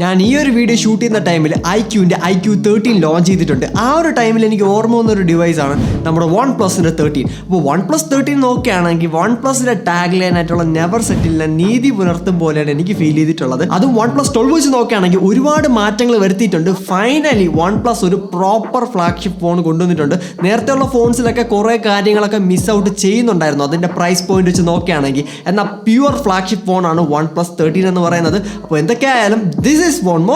ഞാൻ ഈ ഒരു വീഡിയോ ഷൂട്ട് ചെയ്യുന്ന ടൈമിൽ ഐക്യൂവിൻ്റെ IQ13 ലോഞ്ച് ചെയ്തിട്ടുണ്ട്. ആ ഒരു ടൈമിൽ എനിക്ക് ഓർമ്മ വന്നൊരു ഡിവൈസാണ് നമ്മുടെ OnePlusന്റെ 13. അപ്പോൾ OnePlus 13 നോക്കുകയാണെങ്കിൽ OnePlusന്റെ ടാഗ് ലൈൻ ആയിട്ടുള്ള നെവർ സെറ്റിലിനെ നീതി പുലർത്തും പോലെയാണ് എനിക്ക് ഫീൽ ചെയ്തിട്ടുള്ളത്. അതും OnePlus 12 വെച്ച് നോക്കുകയാണെങ്കിൽ ഒരുപാട് മാറ്റങ്ങൾ വരുത്തിയിട്ടുണ്ട്. ഫൈനലി OnePlus ഒരു പ്രോപ്പർ ഫ്ലാഗ്ഷിപ്പ് ഫോൺ കൊണ്ടുവന്നിട്ടുണ്ട്. നേരത്തെയുള്ള ഫോൺസിലൊക്കെ കുറേ കാര്യങ്ങളൊക്കെ മിസ് ഔട്ട് ചെയ്യുന്നുണ്ടായിരുന്നു അതിൻ്റെ പ്രൈസ് പോയിന്റ് വെച്ച് നോക്കുകയാണെങ്കിൽ. എന്നാൽ പ്യുവർ ഫ്ലാഗ്ഷിപ്പ് ഫോണാണ് OnePlus 13 എന്ന് പറയുന്നത്. അപ്പോൾ എന്തൊക്കെയായാലും ദിസ്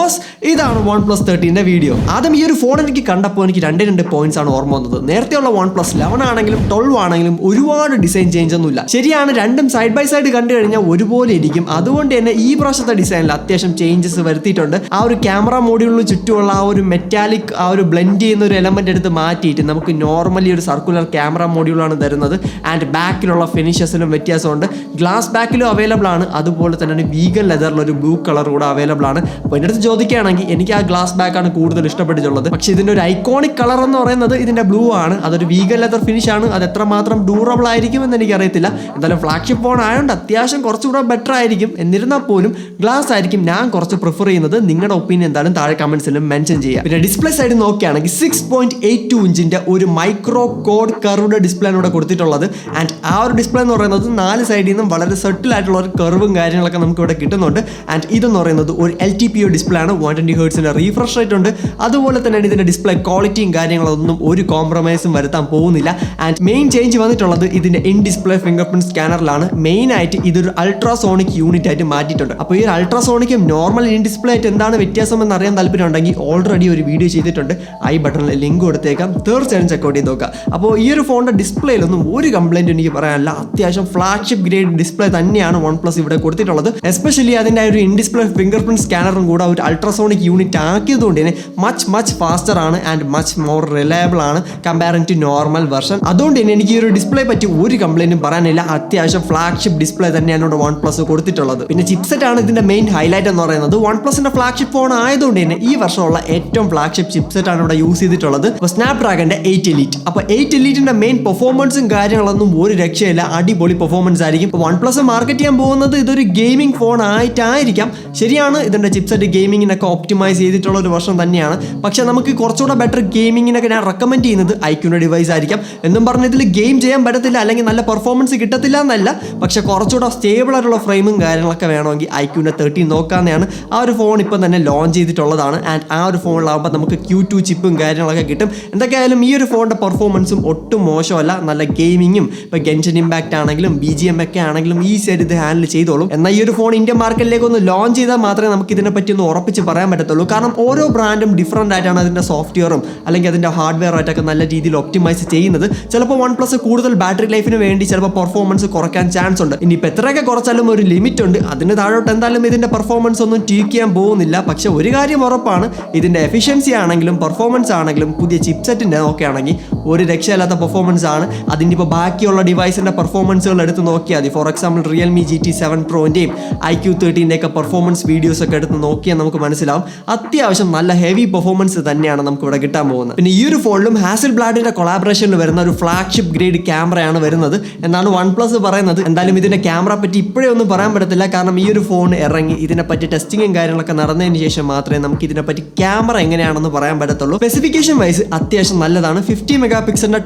ഇതാണ് OnePlus 13ന്റെ വീഡിയോ. ആദ്യം ഈ ഒരു ഫോൺ എനിക്ക് കണ്ടപ്പോൾ എനിക്ക് രണ്ട് പോയിന്റ്സ് ആണ് ഓർമ്മ വന്നത്. നേരത്തെയുള്ള OnePlus 11 ആണെങ്കിലും 12 ആണെങ്കിലും ഒരുപാട് ഡിസൈൻ ചേഞ്ച് ഒന്നുമില്ല. ശരിയാണ്, രണ്ടും സൈഡ് ബൈ സൈഡ് കണ്ടു കഴിഞ്ഞാൽ ഒരുപോലെ ഇരിക്കും. അതുകൊണ്ട് തന്നെ ഈ പ്രാവശ്യത്തെ ഡിസൈനിൽ അത്യാവശ്യം ചേഞ്ചസ് വരുത്തിയിട്ടുണ്ട്. ആ ഒരു ക്യാമറ മോഡ്യൂളിന് ചുറ്റുമുള്ള ആ ഒരു മെറ്റാലിക് ആ ഒരു ബ്ലെൻഡ് ചെയ്യുന്ന ഒരു എലമെന്റ് എടുത്ത് മാറ്റിയിട്ട് നമുക്ക് നോർമലി ഒരു സർക്കുലർ ക്യാമറ മോഡ്യൂളാണ് തരുന്നത്. ആൻഡ് ബാക്കിലുള്ള ഫിനിഷസിലും വ്യത്യാസമുണ്ട്. ഗ്ലാസ് ബാക്കിലും അവൈലബിൾ ആണ്. അതുപോലെ തന്നെ വീഗൻ ലെതറിൽ ഒരു ബ്ലൂ കളർ കൂടെ അവൈലബിൾ ആണ്. അപ്പോൾ എൻ്റെ അടുത്ത് ചോദിക്കുകയാണെങ്കിൽ എനിക്ക് ആ ഗ്ലാസ് ബാക്കാണ് കൂടുതൽ ഇഷ്ടപ്പെട്ടിട്ടുള്ളത്. പക്ഷേ ഇതിൻ്റെ ഒരു ഐക്കോണിക് കളർ എന്ന് പറയുന്നത് ഇതിൻ്റെ ബ്ലൂ ആണ്. അതൊരു വീഗൻ ലെതർ ഫിനിഷ് ആണ്. അത് എത്രമാത്രം ഡ്യൂറബിൾ ആയിരിക്കുമെന്ന് എനിക്കറിയത്തില്ല. എന്തായാലും ഫ്ലാഗ്ഷിപ്പ് ഫോൺ ആയതുകൊണ്ട് അത്യാവശ്യം കുറച്ചുകൂടെ ബെറ്റർ ആയിരിക്കും. എന്നിരുന്നാൽ പോലും ഗ്ലാസ് ആയിരിക്കും ഞാൻ കുറച്ച് പ്രിഫർ ചെയ്യുന്നത്. നിങ്ങളുടെ ഒപ്പീനിയൻ എന്തായാലും താഴെ കമന്റ്സിലും മെൻഷൻ ചെയ്യുക. പിന്നെ ഡിസ്പ്ലേ സൈഡ് നോക്കുകയാണെങ്കിൽ 6.82 ഇഞ്ചിന്റെ ഒരു മൈക്രോ കോഡ് കർവ്ഡ് ഡിസ്പ്ലേ ആണ് ഇവിടെ കൊടുത്തിട്ടുള്ളത്. ആൻഡ് ആ ഒരു ഡിസ്പ്ലേ എന്ന് പറയുന്നത് 4 സൈഡിൽ നിന്നും വളരെ സെറ്റിൽ ആയിട്ടുള്ള ഒരു കർവും കാര്യങ്ങളൊക്കെ നമുക്ക് ഇവിടെ കിട്ടുന്നുണ്ട്. ആൻഡ് ഇതെന്ന് പറയുന്നത് ഒരു LTPO ഡിസ്പ്ലേ ആണ്. 120 ഹെർട്സിന്റെ റീഫ്രഷ് റേറ്റ് ഉണ്ട്. അതുപോലെ തന്നെ ഇതിന്റെ ഡിസ്പ്ലേ ക്വാളിറ്റിയും കാര്യങ്ങളൊന്നും ഒരു കോംപ്രമൈസും വരുത്താൻ പോകുന്നില്ല. ആൻഡ് മെയിൻ ചേഞ്ച് വന്നിട്ടുള്ളത് ഇതിന്റെ ഇൻ ഡിസ്പ്ലേ ഫിംഗർ പ്രിന്റ് സ്കാനറിലാണ്. മെയിൻ ആയിട്ട് ഇതൊരു അൾട്രാസോണിക് യൂണിറ്റ് ആയിട്ട് മാറ്റിയിട്ടുണ്ട്. അപ്പോൾ ഈ ഒരു അൾട്രാസോണിക്കും നോർമൽ ഇൻ ഡിസ്പ്ലേ ആയിട്ട് എന്താണ് വ്യത്യാസം എന്ന് അറിയാൻ താല്പര്യം ഉണ്ടെങ്കിൽ ഓൾറെഡി ഒരു വീഡിയോ ചെയ്തിട്ടുണ്ട്. ഐ ബട്ടണിൽ ലിങ്ക് കൊടുത്തേക്കാം, തീർച്ചയായും ചെക്കൗട്ട് ചെയ്ത് നോക്കുക. അപ്പോൾ ഈ ഒരു ഫോണിന്റെ ഡിസ്പ്ലേയിലൊന്നും ഒരു കംപ്ലൈന്റ് എനിക്ക് പറയാനില്ല. അത്യാവശ്യം ഫ്ലാഗ്ഷിപ്പ് ഗ്രേഡ് ഡിസ്പ്ലേ തന്നെയാണ് OnePlus ഇവിടെ കൊടുത്തിട്ടുള്ളത്. എസ്പെഷ്യലി അതിന്റെ ഒരു ഇൻ ഡിസ്പ്ലേ ഫിംഗർ പ്രിന്റ് സ്കാനറും കൂടെ ഒരു അൾട്രാസോണിക് യൂണിറ്റ് ആക്കിയതുകൊണ്ട് തന്നെ മച്ച് ഫാസ്റ്റർ ആണ് ആൻഡ് മച്ച് മോർ റിലയബിൾ ആണ് കമ്പയറിംഗ് ടു നോർമൽ വെർഷൻ. അതുകൊണ്ട് തന്നെ എനിക്ക് ഈ ഒരു ഡിസ്പ്ലേ പറ്റി ഒരു കംപ്ലൈന്റും പറയാനില്ല. അത്യാവശ്യം ഫ്ലാഗ്ഷിപ്പ് ഡിസ്പ്ലേ തന്നെയാണ് ഇവിടെ OnePlus കൊടുത്തിട്ടുള്ളത്. പിന്നെ ചിപ്സെറ്റ് ആണ് ഇതിന്റെ മെയിൻ ഹൈലൈറ്റ് എന്ന് പറയുന്നത്. OnePlusന്റെ ഫ്ലാഗ്ഷിപ്പ് ഫോൺ ആയതുകൊണ്ട് തന്നെ ഈ വർഷമുള്ള ഏറ്റവും ഫ്ലാഗ്ഷിപ്പ് ചിപ്സെറ്റ് ആണ് ഇവിടെ യൂസ് ചെയ്തിട്ടുള്ളത്. സ്നാപ്ഡ്രാഗന്റെ 8 Elite. അപ്പോൾ 8 Eliteന്റെ മെയിൻ പെർഫോമൻസും കാര്യങ്ങളൊന്നും ഒരു രക്ഷയില്ല. അടിപൊളി പെർഫോമൻസ് ആയിരിക്കും. ഇപ്പോൾ OnePlus മാർക്കറ്റ് ചെയ്യാൻ പോകുന്നത് ഇതൊരു ഗെയിമിംഗ് ഫോൺ ആയിട്ടായിരിക്കാം. ശരിയാണ്, ഇതിന്റെ ചിപ്സെറ്റ് ഗെയിമിങ്ങിനൊക്കെ ഒപ്റ്റിമൈസ് ചെയ്തിട്ടുള്ള ഒരു വർഷം തന്നെയാണ്. പക്ഷെ നമുക്ക് കുറച്ചുകൂടെ ബെറ്റർ ഗെയിമിങ്ങിനൊക്കെ ഞാൻ റെക്കമെൻഡ് ചെയ്യുന്നത് ഐക്യൂന്റെ ഡിവൈസ് ആയിരിക്കാം. എന്നും പറഞ്ഞ ഇതിൽ ഗെയിം ചെയ്യാൻ പറ്റത്തില്ല അല്ലെങ്കിൽ നല്ല പെർഫോമൻസ് കിട്ടത്തില്ല എന്നല്ല. പക്ഷെ കുറച്ചുകൂടെ സ്റ്റേബിൾ ആയിട്ടുള്ള ഫ്രെയിമും കാര്യങ്ങളൊക്കെ വേണമെങ്കിൽ ഐക്യൂന്റെ 13 നോക്കാമെന്നാണ്. ആ ഒരു ഫോൺ ഇപ്പം തന്നെ ലോഞ്ച് ചെയ്തിട്ടുള്ളതാണ്. ആൻഡ് ആ ഒരു ഫോണിലാകുമ്പോൾ നമുക്ക് Q2 ചിപ്പും കാര്യങ്ങളൊക്കെ കിട്ടും. എന്തൊക്കെയായാലും ഈ ഒരു ഫോണിന്റെ പെർഫോമൻസും ഒട്ടും മോശമല്ല. നല്ല ഗെയിമിങ്ങും ഇപ്പോൾ ഗെൻഷൻ ഇമ്പാക്റ്റ് ആണെങ്കിലും BGM ഒക്കെ ആണെങ്കിലും ഈസി ആയിട്ട് ഇത് ഹാൻഡിൽ ചെയ്തോളും. എന്നാൽ ഈ ഒരു ഫോൺ ഇന്ത്യൻ മാർക്കറ്റിലേക്ക് ഒന്ന് ലോഞ്ച് ചെയ്താൽ മാത്രമേ നമുക്ക് ഇതിനെ പറ്റി ഒന്ന് ഉറപ്പിച്ച് പറയാൻ പറ്റത്തുള്ളൂ. കാരണം ഓരോ ബ്രാൻഡും ഡിഫറൻ്റ് ആയിട്ടാണ് അതിൻ്റെ സോഫ്റ്റ്വെയറും അല്ലെങ്കിൽ അതിൻ്റെ ഹാർഡ്വെയർ ആയിട്ടൊക്കെ നല്ല രീതിയിൽ ഒപ്റ്റിമൈസ് ചെയ്യുന്നത്. ചിലപ്പോൾ OnePlus കൂടുതൽ ബാറ്ററി ലൈഫിന് വേണ്ടി ചിലപ്പോൾ പെർഫോമൻസ് കുറയ്ക്കാൻ ചാൻസ് ഉണ്ട്. ഇനിയിപ്പോൾ എത്രയൊക്കെ കുറച്ചാലും ഒരു ലിമിറ്റ് ഉണ്ട്. അതിന് താഴോട്ട് എന്തായാലും ഇതിൻ്റെ പെർഫോമൻസ് ഒന്നും ട്വീക്ക് ചെയ്യാൻ പോകുന്നില്ല. പക്ഷെ ഒരു കാര്യം ഉറപ്പാണ്, ഇതിൻ്റെ എഫിഷ്യൻസി ആണെങ്കിലും പെർഫോമൻസ് ആണെങ്കിലും പുതിയ ചിപ്സെറ്റിൻ്റെ നോക്കുകയാണെങ്കിൽ ഒരു രക്ഷയില്ലാത്ത പെർഫോമൻസ് ആണ്. അതിൻ്റെ ഇപ്പോൾ ബാക്കിയുള്ള ഡിവൈസിൻ്റെ പെർഫോമൻസുകൾ എടുത്ത് നോക്കിയാൽ മതി. ഫോർ എക്സാമ്പിൾ Realme GT7 Proൻ്റെയും IQ13ൻ്റെ ഒക്കെ പെർഫോമൻസ് വീഡിയോസ് ഒക്കെ എടുത്ത് നോക്കിയാൽ നമുക്ക് മനസ്സിലാവും അത്യാവശ്യം നല്ല ഹെവി പെർഫോമൻസ് തന്നെയാണ് നമുക്ക് ഇവിടെ കിട്ടാൻ പോകുന്നത്. പിന്നെ ഈ ഒരു ഫോണിലും ഹാസൽബ്ലാഡിന്റെ കൊളാബറേഷനിൽ വരുന്ന ഒരു ഫ്ലാഗ്ഷിപ്പ് ഗ്രേഡ് ക്യാമറയാണ് വരുന്നത് എന്നാണ് OnePlus പറയുന്നത്. എന്തായാലും ഇതിന്റെ ക്യാമറ പറ്റി ഇപ്പോഴേ ഒന്നും പറയാൻ പറ്റത്തില്ല. കാരണം ഈ ഒരു ഫോൺ ഇറങ്ങി ഇതിനെപ്പറ്റി ടെസ്റ്റിങ്ങും കാര്യങ്ങളൊക്കെ നടന്നതിന് ശേഷം മാത്രമേ നമുക്ക് ഇതിനെപ്പറ്റി ക്യാമറ എങ്ങനെയാണെന്ന് പറയാൻ പറ്റത്തുള്ളൂ. സ്പെസിഫിക്കേഷൻ വൈസ് അത്യാവശ്യം നല്ലതാണ്. 50 മെഗാ പിക്സലിന്റെ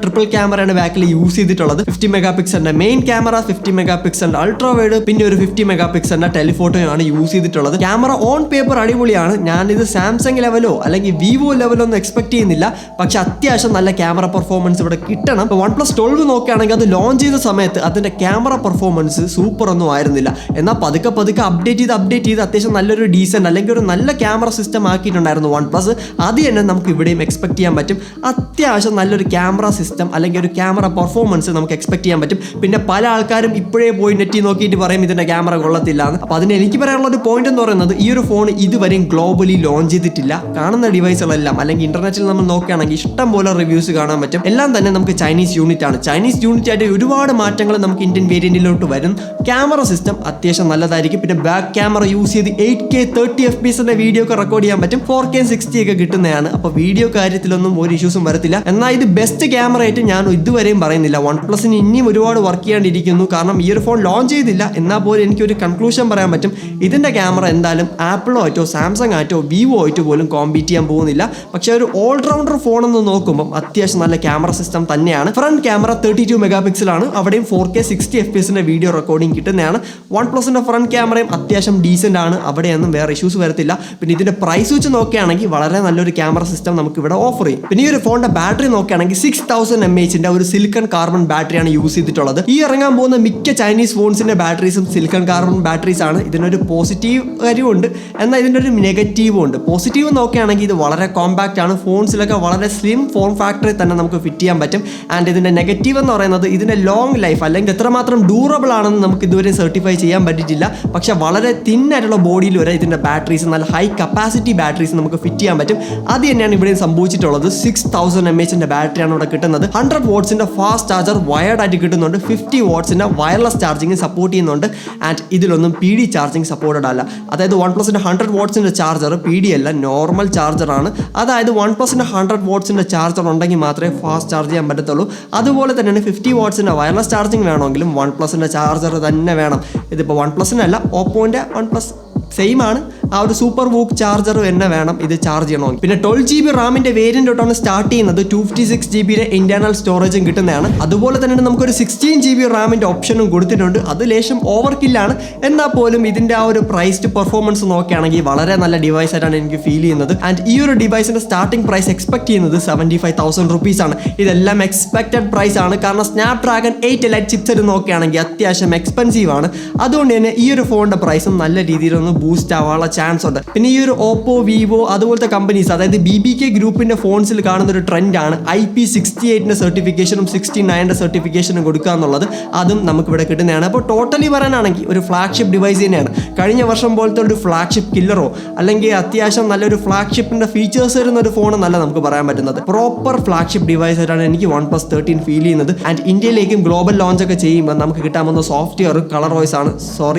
ട്രിപ്പിൾ ക്യാമറയാണ് ബാക്കിൽ യൂസ് ചെയ്തിട്ടുള്ളത്. 50 മെഗാ പിക്സലിന്റെ മെയിൻ ക്യാമറ, 50 മെഗാ പിക്സലിന്റെ അൾട്രാ വൈഡ്, പിന്നെ ഒരു 50 മെഗാ പിക്സലിന്റെ ടെലിഫോട്ടോയാണ് യൂസ് ചെയ്തിട്ടുള്ളത്. ക്യാമറ ഓൺ പേപ്പർ അടിപൊളിയാണ്. ഞാനിത് സാംസങ് ലെവലോ അല്ലെങ്കിൽ വിവോ ലെവലോ ഒന്നും എക്സ്പെക്ട് ചെയ്യുന്നില്ല. പക്ഷെ അത്യാവശ്യം നല്ല ക്യാമറ പെർഫോമൻസ് ഇവിടെ കിട്ടണം. OnePlus 12 നോക്കുകയാണെങ്കിൽ അത് ലോഞ്ച് ചെയ്ത സമയത്ത് അതിന്റെ ക്യാമറ പെർഫോമൻസ് സൂപ്പർ ഒന്നും ആയിരുന്നില്ല. എന്നാൽ പതുക്കെ അപ്ഡേറ്റ് ചെയ്ത് അത്യാവശ്യം നല്ലൊരു ഡീസന്റ് അല്ലെങ്കിൽ ഒരു നല്ല ക്യാമറ സിസ്റ്റം ആക്കിയിട്ടുണ്ടായിരുന്നു OnePlus. അത് തന്നെ നമുക്ക് ഇവിടെയും എക്സ്പെക്ട് ചെയ്യാൻ പറ്റും. അത്യാവശ്യം നല്ലൊരു ക്യാമറ സിസ്റ്റം അല്ലെങ്കിൽ ഒരു ക്യാമറ പെർഫോമൻസ് നമുക്ക് എക്സ്പെക്ട് ചെയ്യാൻ പറ്റും. പിന്നെ പല ആൾക്കാരും ഇപ്പോഴേ പോയി നെറ്റി നോക്കിയിട്ട് പറയും ഇതിന്റെ ക്യാമറ കൊള്ളത്തില്ല എന്ന്. അപ്പോൾ അതിന് എനിക്ക് പറയാനുള്ള ഒരു പോയിന്റ് എന്ന് പറയുന്നത് ഈ ഒരു ഫോൺ ഇതുവരെയും ഗ്ലോബലി ലോഞ്ച് ചെയ്തിട്ടില്ല. കാണുന്ന ഡിവൈസുകളെല്ലാം അല്ലെങ്കിൽ ഇന്റർനെറ്റിൽ നമ്മൾ നോക്കുകയാണെങ്കിൽ ഇഷ്ടം പോലെ റിവ്യൂസ് കാണാൻ പറ്റും. എല്ലാം തന്നെ നമുക്ക് ചൈനീസ് യൂണിറ്റ് ആണ്. ചൈനീസ് യൂണിറ്റ് ആയിട്ട് ഒരുപാട് മാറ്റങ്ങൾ നമുക്ക് ഇന്ത്യൻ വേരിയന്റിലോട്ട് വരും. ക്യാമറ സിസ്റ്റം അത്യാവശ്യം നല്ലതായിരിക്കും. പിന്നെ ബാക്ക് ക്യാമറ യൂസ് ചെയ്ത് 8K 30 FPS വീഡിയോ ഒക്കെ റെക്കോർഡ് ചെയ്യാൻ പറ്റും. 4K 60 ഒക്കെ കിട്ടുന്നതാണ്. അപ്പോൾ വീഡിയോ കാര്യത്തിലൊന്നും ഒരു ഇഷ്യൂസും വരത്തില്ല. എന്നാൽ ഇത് ബെസ്റ്റ് ക്യാമറ ആയിട്ട് ഞാൻ ഇതുവരെയും പറയുന്നില്ല. OnePlusന് ഇനിയും ഒരുപാട് വർക്ക് ചെയ്യാണ്ടിരിക്കുന്നു. കാരണം ഈ ഒരു ഫോൺ ലോഞ്ച് ചെയ്തില്ല. എന്നാൽ പോലും എനിക്കൊരു കൺക്ലൂഷൻ പറയാൻ പറ്റും, ഇതിന്റെ ക്യാമറ എന്തായാലും ആപ്പിൾ ആപ്പിളോ ആയിട്ടോ സാംസങ് ആയിട്ടോ വിവോ ആയിട്ടോ പോലും കോമ്പീറ്റ് ചെയ്യാൻ പോകുന്നില്ല. പക്ഷേ ഒരു ഓൾറൗണ്ടർ ഫോൺ എന്ന് നോക്കുമ്പോൾ അത്യാവശ്യം നല്ല ക്യാമറ സിസ്റ്റം തന്നെയാണ്. ഫ്രണ്ട് ക്യാമറ 32 മെഗാ പിക്സലാണ്. അവിടെയും 4K 60 FPS വീഡിയോ റെക്കോർഡിംഗ് കിട്ടുന്നതാണ്. വൺ പ്ലസിന്റെ ഫ്രണ്ട് ക്യാമറയും അത്യാവശ്യം ഡീസന്റ് ആണ്. അവിടെയൊന്നും വേറെ ഇഷ്യൂസ് വരത്തില്ല. പിന്നെ ഇതിന്റെ പ്രൈസ് വെച്ച് നോക്കുകയാണെങ്കിൽ വളരെ നല്ലൊരു ക്യാമറ സിസ്റ്റം നമുക്ക് ഇവിടെ ഓഫർ ചെയ്യും. പിന്നെ ഈ ഒരു ഫോണിന്റെ ബാറ്ററി നോക്കുകയാണെങ്കിൽ 6000 mAh ഒരു സിലിക്കൺ കാർബൺ ബാറ്ററിയാണ് യൂസ് ചെയ്തിട്ടുള്ളത്. ഈ ഇറങ്ങാൻ പോകുന്ന മിക്ക ചൈനീസ് ഫോൺസിന്റെ ബാറ്ററീസും സിലിക്കൺ കാർബൺ ബാറ്ററീസ് ആണ്. ഇതിനൊരു പോസിറ്റീവ് കാര്യമുണ്ട്, എന്നാൽ ഇതിൻ്റെ ഒരു നെഗറ്റീവും ഉണ്ട്. പോസിറ്റീവ് നോക്കുകയാണെങ്കിൽ ഇത് വളരെ കോമ്പാക്റ്റ് ആണ്. ഫോൺസിലൊക്കെ വളരെ സ്ലിം ഫോം ഫാക്ടറിൽ തന്നെ നമുക്ക് ഫിറ്റ് ചെയ്യാൻ പറ്റും. ആൻഡ് ഇതിന്റെ നെഗറ്റീവ് എന്ന് പറയുന്നത് ഇതിന്റെ ലോങ് ലൈഫ് അല്ലെങ്കിൽ എത്രമാത്രം ഡ്യൂറബിൾ ആണെന്ന് നമുക്ക് ഇതുവരെ സർട്ടിഫൈ ചെയ്യാൻ പറ്റിയിട്ടില്ല. പക്ഷെ വളരെ തിന്നായിട്ടുള്ള ബോഡിയിൽ വരെ ഇതിന്റെ ബാറ്ററീസ് നല്ല ഹൈ കപ്പാസിറ്റി ബാറ്ററീസ് നമുക്ക് ഫിറ്റ് ചെയ്യാൻ പറ്റും. അത് തന്നെയാണ് ഇവിടെ സംഭവിച്ചിട്ടുള്ളത്. 6000 mAh ബാറ്ററിയാണ് ഇവിടെ കിട്ടുന്നത്. 100 വാട്ട്സിന്റെ ഫാസ്റ്റ് ചാർജർ വയർഡ് ആയിട്ട് കിട്ടുന്നുണ്ട്. 50 വാട്ട്സിന്റെ വയർലെസ് ചാർജിങ് സപ്പോർട്ട് ചെയ്യുന്നുണ്ട്. ആൻഡ് ഇതിലൊന്നും PD ചാർജിങ് സപ്പോർട്ടഡ് അല്ല. അതായത് വൺ പ്ലസിന്റെ 100 വാട്ട്സിന്റെ ചാർജർ PD അല്ല, നോർമൽ ചാർജർ ആണ്. അതായത് വൺ പ്ലസിന്റെ 100 വാട്ട്സിന്റെ ചാർജർ ഉണ്ടെങ്കിൽ മാത്രമേ ഫാസ്റ്റ് ചാർജ് ചെയ്യാൻ പറ്റത്തുള്ളൂ. അതുപോലെ തന്നെയാണ് 50 വാട്ട്സിന്റെ വയർലെസ് ചാർജിങ് വേണമെങ്കിലും വൺ പ്ലസിന്റെ ചാർജർ തന്നെ വേണം. ഇതിപ്പോൾ വൺ പ്ലസിനല്ല, ഓപ്പോന്റെ വൺ പ്ലസ് സെയിം ആണ്. ആ ഒരു സൂപ്പർ വൂക്ക് ചാർജർ തന്നെ വേണം ഇത് ചാർജ് ചെയ്യണമെങ്കിൽ. പിന്നെ 12GB റാമിന്റെ വേരിയന്റ് തൊട്ടാണ് സ്റ്റാർട്ട് ചെയ്യുന്നത്. 256GB ഇന്റേണൽ സ്റ്റോറേജും കിട്ടുന്നതാണ്. അതുപോലെ തന്നെ നമുക്കൊരു 16GB റാമിന്റെ ഓപ്ഷനും കൊടുത്തിട്ടുണ്ട്. അത് ലേശം ഓവർ കില്ലാണ്. എന്നാൽ പോലും ഇതിന്റെ ആ ഒരു പ്രൈസ് ടു പെർഫോമൻസ് നോക്കുകയാണെങ്കിൽ വളരെ നല്ല ഡിവൈസ് ആയിട്ടാണ് എനിക്ക് ഫീൽ ചെയ്യുന്നത്. ആൻഡ് ഈ ഒരു ഡിവൈസിന്റെ സ്റ്റാർട്ടിംഗ് പ്രൈസ് എക്സ്പെക്ട് ചെയ്യുന്നത് 75,000 rupees ആണ്. ഇതെല്ലാം എക്സ്പെക്റ്റഡ് പ്രൈസ് ആണ്. കാരണം സ്നാപ്ഡ്രാഗൺ 8 Elite ചിപ്സെറ്റ് നോക്കുകയാണെങ്കിൽ അത്യാവശ്യം എക്സ്പെൻസീവ് ആണ്. അതുകൊണ്ട് തന്നെ ഈ ഒരു ഫോണിന്റെ പ്രൈസും നല്ല രീതിയിലൊന്ന് ബൂസ്റ്റ് ആവാനുള്ള ചാൻസ് ഉണ്ട്. പിന്നെ ഈ ഒരു ഓപ്പോ, വിവോ അതുപോലത്തെ കമ്പനീസ്, അതായത് BBK ഗ്രൂപ്പിന്റെ ഫോൺസിൽ കാണുന്ന ഒരു ട്രെൻഡാണ് IP68 സർട്ടിഫിക്കേഷനും 69 സർട്ടിഫിക്കേഷനും കൊടുക്കുക എന്നുള്ളത്. അതും നമുക്ക് ഇവിടെ കിട്ടുന്നതാണ്. അപ്പോൾ ടോട്ടലി പറയാനാണെങ്കിൽ ഒരു ഫ്ലാഗ്ഷിപ്പ് ഡിവൈസ് തന്നെയാണ്. കഴിഞ്ഞ വർഷം പോലത്തെ ഒരു ഫ്ലാഗ്ഷിപ്പ് കില്ലറോ അല്ലെങ്കിൽ അത്യാവശ്യം നല്ലൊരു ഫ്ലാഗ്ഷിപ്പിന്റെ ഫീച്ചേഴ്സ് വരുന്ന ഒരു ഫോൺ എന്നല്ല നമുക്ക് പറയാൻ പറ്റുന്നത്. പ്രോപ്പർ ഫ്ലാഗ്ഷിപ്പ് ഡിവൈസ് ആയിട്ടാണ് എനിക്ക് OnePlus 13 ഫീൽ ചെയ്യുന്നത്. ആൻഡ് ഇന്ത്യയിലേക്കും ഗ്ലോബൽ ലോഞ്ച് ഒക്കെ ചെയ്യുമ്പോൾ നമുക്ക് കിട്ടാൻ പോകുന്ന സോഫ്റ്റ്വെയർ കളർ വോയിസ് ആണ്,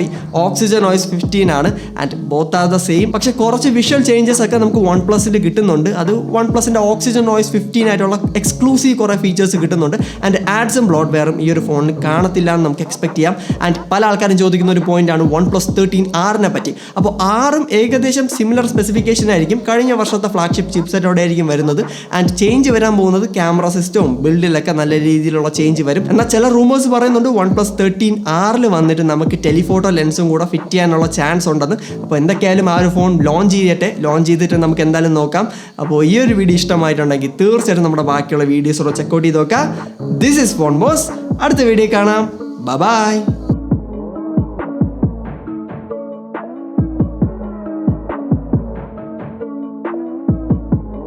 ഓക്സിജൻ OS 15 ആണ്. And both are the same. പക്ഷെ കുറച്ച് വിഷ്വൽ ചേഞ്ചസ് ഒക്കെ നമുക്ക് വൺ പ്ലസിൽ കിട്ടുന്നുണ്ട്. അത് വൺ പ്ലസിന്റെ ഓക്സിജൻ OS 15 ആയിട്ടുള്ള എക്സ്ക്ലൂസീവ് കുറേ ഫീച്ചേഴ്സ് കിട്ടുന്നുണ്ട്. ആൻഡ് ആഡ്സും ബ്ലോട്ട് വെയറും ഈ ഒരു ഫോണിൽ കാണത്തില്ല എന്ന് നമുക്ക് എക്സ്പെക്ട് ചെയ്യാം. ആൻഡ് പല ആൾക്കാരും ചോദിക്കുന്ന ഒരു പോയിന്റ് ആണ് OnePlus 13 R പറ്റി. അപ്പോൾ ആറും ഏകദേശം സിമിലർ സ്പെസിഫിക്കേഷൻ ആയിരിക്കും. കഴിഞ്ഞ വർഷത്തെ ഫ്ലാഗ്ഷിപ്പ് ചിപ്സെറ്റോടെ ആയിരിക്കും വരുന്നത്. ആൻഡ് ചേഞ്ച് വരാൻ പോകുന്നത് ക്യാമറ സിസ്റ്റവും ബിൽഡിലൊക്കെ നല്ല രീതിയിലുള്ള ചേഞ്ച് വരും. എന്നാൽ ചില റൂമേഴ്സ് പറയുന്നുണ്ട് OnePlus 13 R വന്നിട്ട് നമുക്ക് ടെലിഫോട്ടോ ലെൻസും കൂടെ ഫിറ്റ് ചെയ്യാനുള്ള ചാൻസ് ഉണ്ടെന്ന്. അപ്പോൾ എന്തൊക്കെയായാലും ആ ഒരു ഫോൺ ലോഞ്ച് ചെയ്തിട്ട് നമുക്ക് എന്തായാലും നോക്കാം. അപ്പോൾ ഈ ഒരു വീഡിയോ ഇഷ്ടമായിട്ടുണ്ടെങ്കിൽ തീർച്ചയായിട്ടും നമ്മുടെ ബാക്കിയുള്ള വീഡിയോസോടെ ചെക്കൗട്ട് ചെയ്ത് നോക്കാം. This is phone boss. അടുത്ത വീഡിയോ കാണാം. ബൈ.